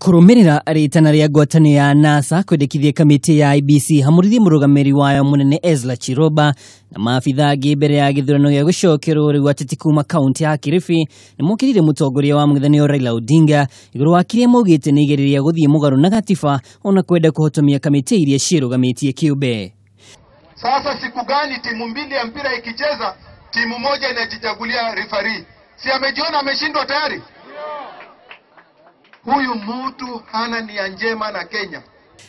Kurumirira ritana ria ngwataniro ya NASA kwendekithia kamiti ya IEBC hamurithie murugamiri wayo munene Ezra Chiroba na maafitha angi mbere ya githurano gia gucokerwo riu Ateti kuuma kaunti ya Kilifi nimokiriire mutongoria wa mwetaniro Raila Odinga iguru wa kiria augite ni igeriria guthie mugaru na gatiba ona kwenda kuhotomia kamiti iria cirugamitie kiumbe. Sasa siku gani timu mbili ya mpira ikicheza timu moja inajichagulia referee? Si amejiona ameshindwa tayari? Huyu mtu hana nia njema na Kenya.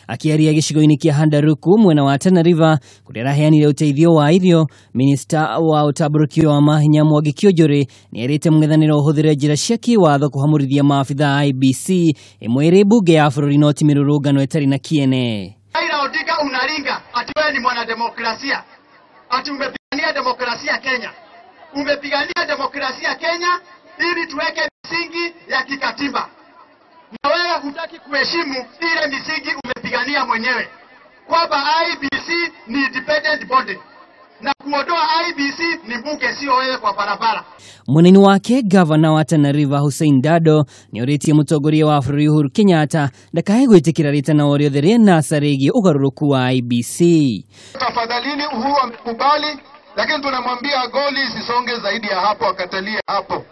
Akiaria gicigo-ini kia Handaruku mwena wa Tana River kurera heanire uteithio wa irio, minista wa utaburukio wa mahinya Mwangi Kiunjuri ni erite mwetaniro uhuthire njira cia kiwatho kuhamurithia maafitha a IEBC imwe bunge ya bururi no ti mirurungano etari na kiene. Raila Odinga unaringa ati wewe ni mwanademokrasia, ati umepigania demokrasia Kenya, umepigania demokrasia Kenya ili tuweke misingi ya kikatiba. Na wewe hutaki kuheshimu ile misingi umepigania mwenyewe, kwamba IEBC ni independent body na kuondoa IEBC ni bunge, sio wewe kwa barabara. Mwena-ini wake Ngavana wa Tana River Hussein Dado ni oritie mutongoria wa bururi Uhuru Kenyatta ndakae gwitikira ritana o riothe ria NASA rigie ugaruruku wa IEBC. Tafadhalini, Uhuru amekubali, lakini tunamwambia goli isisonge zaidi ya hapo, akatalie hapo.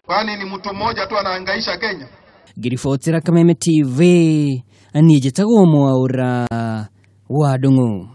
Kwani ni mtu mmoja tu anahangaisha Kenya? Girifotira Kameme TV, ani jetagwo Mwaura Ndung'u.